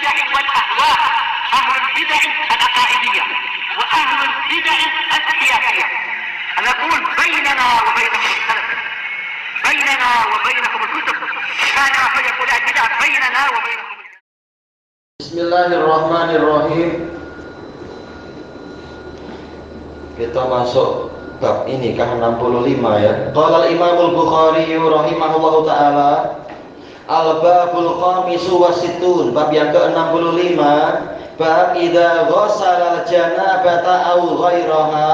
البدع والأهواء، أهل البدع العقائدية وأهل البدع السياسية. نقول بيننا وبينكم السلف، بيننا وبينكم الكتب، كان فيقول البدع بيننا وبينكم. Bismillahirrahmanirrahim. Kita masuk bab ini ke-65 ya. Qala al-Imamul Bukhari rahimahullahu taala, al-babul khamisu wasittun, bab yang ke-65, bab idza ghassala al-janabata aw ghairaha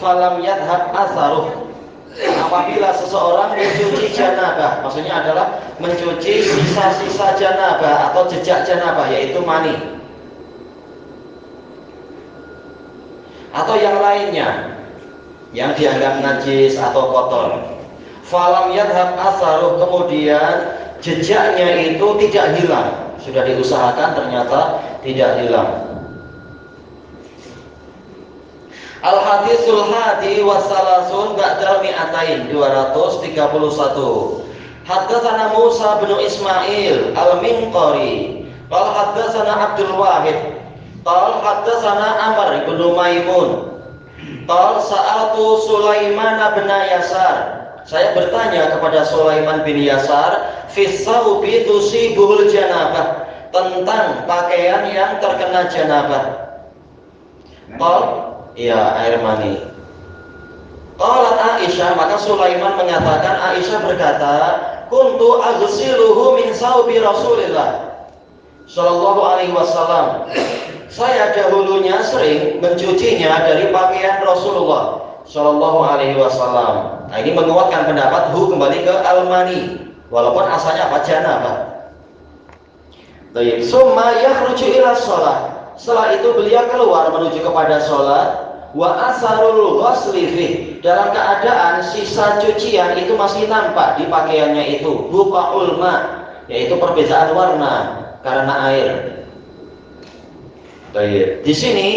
falam yadhhab atharuh. Apabila seseorang mencuci janabah, maksudnya adalah mencuci sisa-sisa janabah atau jejak janabah, yaitu mani atau yang lainnya yang dianggap najis atau kotor. Falam yadhhab atharuh, kemudian jejaknya itu tidak hilang, sudah diusahakan ternyata tidak hilang. Al-hadisul hadi wassalasun ba'dal mi'atain, 231. Haddatsana Musa bin Ismail al-Minqari qala haddatsana Abdul Wahid qala haddatsana Amr bin Maimun qala sa'altu Sulaiman bin Yasar, saya bertanya kepada Sulaiman bin Yasar fi saubi tusibuhul janabah, tentang pakaian yang terkena janabah. Qala ya, air mani. Qalat Aisyah, maka Sulaiman mengatakan, Aisyah berkata, kuntu aghsiluhu min saubi Rasulillah sallallahu alaihi wasallam, saya dahulunya sering mencucinya dari pakaian Rasulullah sallallahu alaihi wasallam. Nah, ini menguatkan pendapat kembali ke al-mani, walaupun asalnya apa? Janabah. Baik, summa yakhruju ila shalah, setelah itu beliau keluar menuju kepada sholat. Wa asarul ghusli fi, dalam keadaan sisa cucian itu masih nampak di pakaiannya itu. Buqaul ma, yaitu perbedaan warna karena air. Baik. Di sini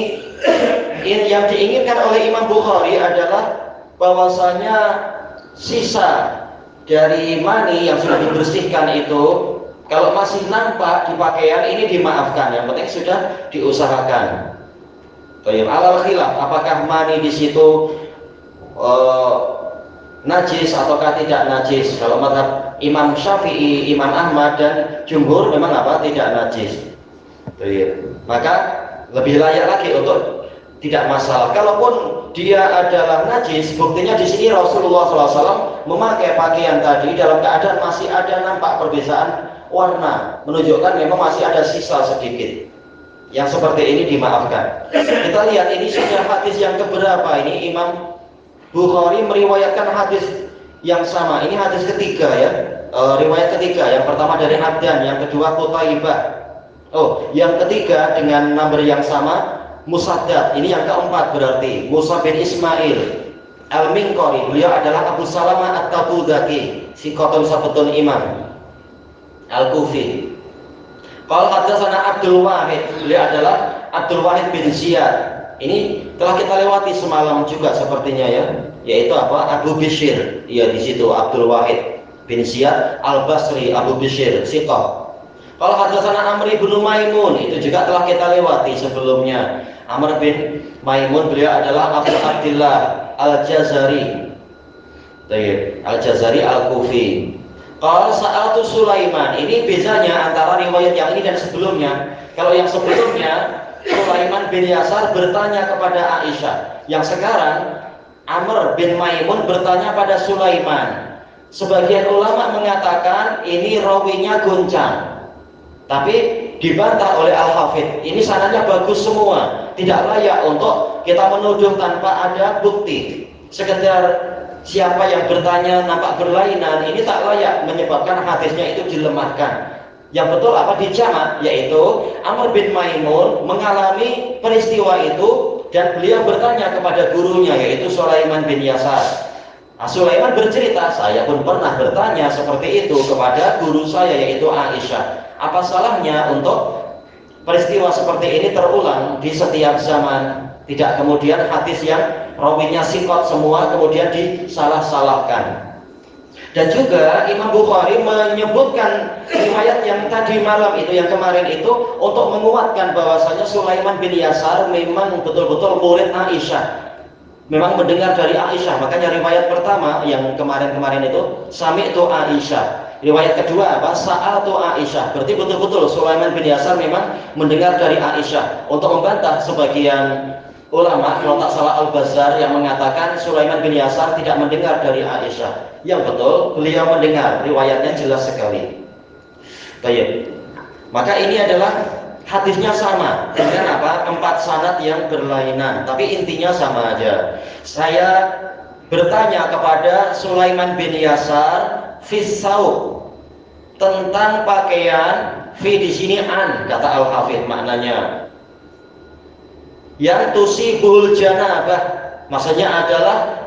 yang diinginkan oleh Imam Bukhari adalah bahwasanya sisa dari mani yang sudah dibersihkan itu kalau masih nampak di pakaian ini dimaafkan, yang penting sudah diusahakan. Baik, alal khilaf, apakah mani di situ najis ataukah tidak najis? Kalau mazhab Imam Syafi'i, Imam Ahmad dan jumhur memang apa? Tidak najis. Baik, maka lebih layak lagi untuk tidak masalah. Kalaupun dia adalah najis, buktinya di sini Rasulullah SAW memakai pakaian tadi dalam keadaan masih ada nampak perbedaan warna, menunjukkan memang masih ada sisa sedikit. Yang seperti ini dimaafkan. Kita lihat ini sudah hadis yang keberapa ini Imam Bukhari meriwayatkan hadis yang sama. Ini hadis ketiga ya, riwayat ketiga. Yang pertama dari Abdan, yang kedua Qutaibah. Oh, yang ketiga dengan nomor yang sama Musaddad. Ini yang keempat berarti Musa bin Ismail al-Minqari. Beliau adalah Abu Salamah at-Tabuzaki, siqatun sabtun imam al-Kufi. Qala haddatsana Abdul Wahid, beliau adalah Abdul Wahid bin Ziyad. Ini telah kita lewati semalam juga sepertinya ya, yaitu apa? Abu Bishr. Iya, di situ Abdul Wahid bin Ziyad Al-Basri, Abu Bishr siqah. Qala haddatsana Amr bin Maimun, itu juga telah kita lewati sebelumnya. Amr bin Maimun beliau adalah Abu Abdullah Al-Jazari. Baik, Al-Jazari Al-Kufi. Kalau sa'altu Sulaiman, ini bezanya antara riwayat yang ini dan sebelumnya. Kalau yang sebelumnya Sulaiman bin Yasar bertanya kepada Aisyah, yang sekarang Amr bin Maimun bertanya pada Sulaiman. Sebagian ulama mengatakan ini rawinya goncang, tapi dibantah oleh Al-Hafidh. Ini sanadnya bagus semua, tidak layak untuk kita menuduh tanpa ada bukti. Sekedar siapa yang bertanya nampak berlainan, ini tak layak menyebabkan hadisnya itu dilemahkan. Yang betul apa dijamak, yaitu Amr bin Maimun mengalami peristiwa itu dan beliau bertanya kepada gurunya, yaitu Sulaiman bin Yasar. Nah, Sulaiman bercerita, saya pun pernah bertanya seperti itu kepada guru saya, yaitu Aisyah. Apa salahnya untuk peristiwa seperti ini terulang di setiap zaman? Tidak kemudian hadis yang rawinya siqat semua kemudian disalah-salahkan. Dan juga Imam Bukhari menyebutkan riwayat yang tadi malam itu, yang kemarin itu, untuk menguatkan bahwasanya Sulaiman bin Yasar memang betul-betul murid Aisyah, memang mendengar dari Aisyah. Makanya riwayat pertama yang kemarin-kemarin itu sami'tu Aisyah. Riwayat kedua apa? Sa'altu Aisyah. Berarti betul-betul Sulaiman bin Yasar memang mendengar dari Aisyah. Untuk membantah sebagian ulama, kalau tak salah Al-Bazzar, yang mengatakan Sulaiman bin Yasar tidak mendengar dari Aisyah. Yang betul, beliau mendengar, riwayatnya jelas sekali. Baik. Maka ini adalah hadisnya sama dengan apa? 4 sanad yang berlainan, tapi intinya sama aja. Saya bertanya kepada Sulaiman bin Yasar fisau, tentang pakaian. Fi di sini an, kata Al-Hafidz, maknanya yang tusibul janabah, maksudnya adalah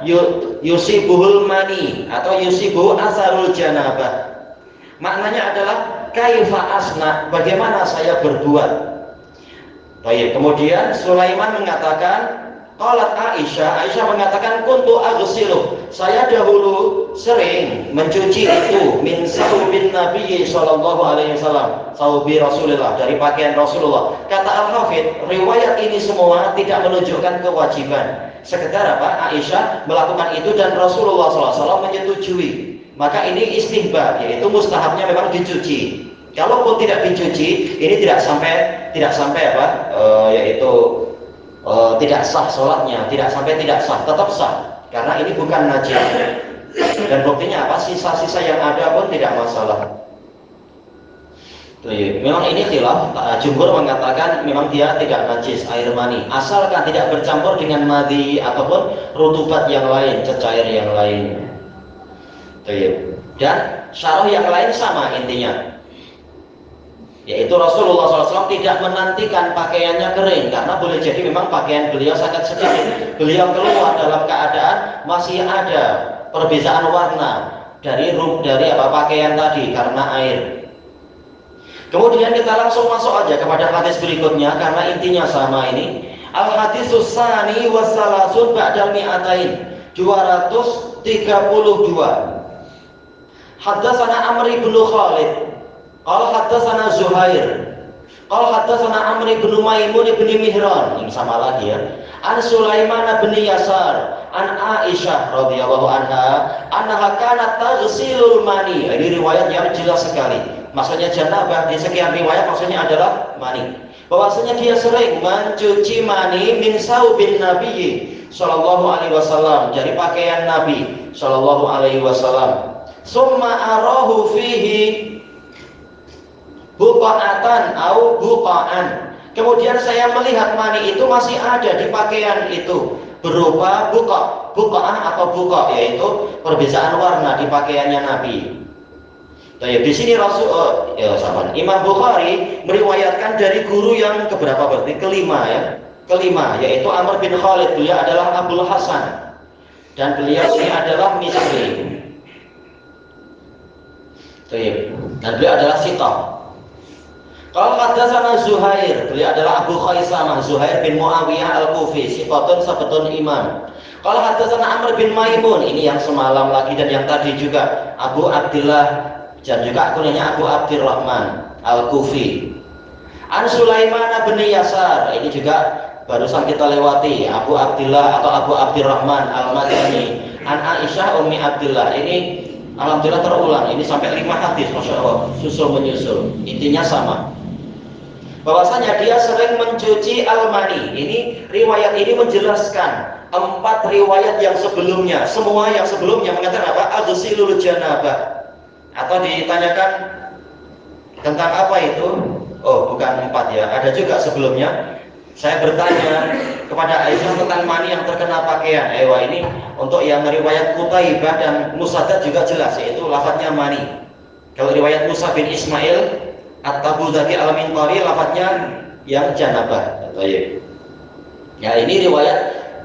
yusibuhul mani atau yusibuhu asarul janabah. Maknanya adalah kaifa asna, bagaimana saya berbuat. Baik, kemudian Sulaiman mengatakan, qalat Aisyah mengatakan, kuntu aghsilu, saya dahulu sering mencuci itu, min saubin Nabi sallallahu alaihi wasallam, saubi Rasulullah, dari pakaian Rasulullah. Kata Al-Hafidz, riwayat ini semua tidak menunjukkan kewajiban, sekedar apa? Aisyah melakukan itu dan Rasulullah SAW menyetujui. Maka ini istihbab, yaitu mustahabnya memang dicuci. Kalaupun tidak dicuci, ini tidak sampai apa? Tidak sah sholatnya, tidak sampai tidak sah, tetap sah, karena ini bukan najis. Dan buktinya apa? Sisa-sisa yang ada pun tidak masalah. Memang ini khilaf. Jumhur mengatakan memang dia tidak najis, air mani, asalkan tidak bercampur dengan madi ataupun rutubat yang lain, cecair yang lain. Dan syarah yang lain sama intinya, yaitu Rasulullah SAW tidak menantikan pakaiannya kering, karena boleh jadi memang pakaian beliau sangat sedikit. Beliau keluar dalam keadaan masih ada perbedaan warna dari pakaian tadi karena air. Kemudian kita langsung masuk aja kepada hadis berikutnya, karena intinya sama ini. Al-hadisus tsani wa salasun ba'dal mi'atain, 232. Haddatsana Amr bin Khalid qala haddatsana Zuhair qala haddatsana Amr bin Maimun bin Mihran, ini sama lagi ya. An Sulaiman bin Yasar an Aisyah radhiyallahu anha annaha kanat taghsilul mani. Ini riwayat yang jelas sekali. Maksudnya janabah di sekian riwayat maksudnya adalah mani. Bahwasanya dia sering mencuci mani min saubin Nabi sallallahu alaihi wasallam, dari pakaian Nabi sallallahu alaihi wasallam. Summa arahu fihi buqa'atan au buqa'an. Kemudian saya melihat mani itu masih ada di pakaian itu, berupa buqa'ah atau buqa', yaitu perbedaan warna di pakaiannya Nabi. Di sini Imam Bukhari meriwayatkan dari guru yang keberapa berarti? Kelima, yaitu Amr bin Khalid. Beliau adalah Abul Hasan dan beliau ini adalah Misri. Dan beliau adalah Sitah. Kalau haddatsana Zuhair, beliau adalah Abu Khaisamah, Zuhair bin Muawiyah Al-Kufi, sifatun sabtun imam. Kalau haddatsana Amr bin Maimun, ini yang semalam lagi dan yang tadi juga, Abu Abdullah, dan juga kunyanya Abu Abdurrahman Al-Kufi. An Sulaiman bin Yasar, ini juga barusan kita lewati, Abu Abdullah atau Abu Abdurrahman Al-Madani. An Aisyah Ummi Abdullah, ini alhamdulillah terulang, ini sampai 5 hadis, masya Allah, susul menyusul. Intinya sama, bahwasanya dia sering mencuci al-mani. Ini riwayat ini menjelaskan 4 riwayat yang sebelumnya. Semua yang sebelumnya mengatakan apa? Aghsilul janabah. Atau ditanyakan tentang apa itu? Oh, bukan 4 ya, ada juga sebelumnya. Saya bertanya kepada Aisyah tentang mani yang terkena pakaian. Ini untuk yang riwayat Qutaibah dan Musaddad juga jelas, yaitu lafadznya mani. Kalau riwayat Musa bin Ismail At-Tabuzaki Al-Minqari, lafadznya yang janabah. Ya, ini riwayat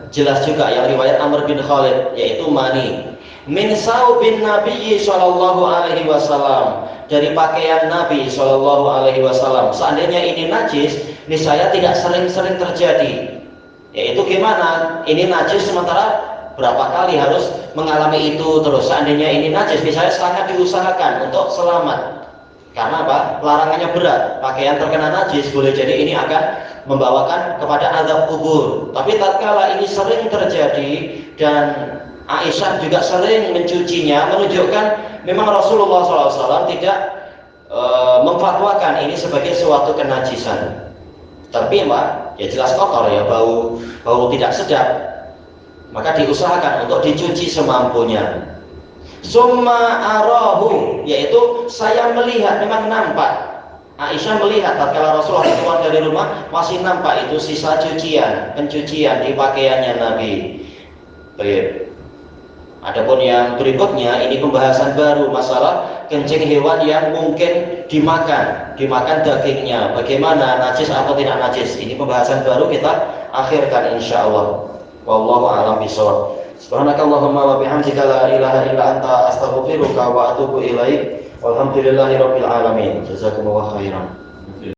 jelas juga yang riwayat Amr bin Khalid, yaitu mani. Min saubin Nabi sallallahu alaihi wasallam, dari pakaian Nabi sallallahu alaihi wasallam. Seandainya ini najis, niscaya tidak sering-sering terjadi. Yaitu gimana? Ini najis sementara berapa kali harus mengalami itu terus. Seandainya ini najis, misalnya sangat diusahakan untuk selamat. Karena apa? Larangannya berat. Pakaian terkena najis boleh jadi ini akan membawakan kepada azab kubur. Tapi tatkala ini sering terjadi dan Aisyah juga sering mencucinya, menunjukkan memang Rasulullah SAW tidak memfatwakan ini sebagai suatu kenajisan. Tapi Mbak, ya jelas kotor ya, bau tidak sedap. Maka diusahakan untuk dicuci semampunya. Summa arahu, yaitu saya melihat, memang nampak. Aisyah melihat tatkala Rasulullah keluar dari rumah masih nampak itu sisa pencucian di pakaiannya Nabi. Baik. Adapun yang berikutnya ini pembahasan baru masalah kencing hewan yang mungkin dimakan dagingnya. Bagaimana najis atau tidak najis? Ini pembahasan baru kita akhirkan insyaallah. Wallahu a'lam bishawab. Subhanakallahumma wa bihamdika la ilaha illa anta astaghfiruka wa atubu ilaik. Walhamdulillahirabbil alamin. Jazakumullahu khairan.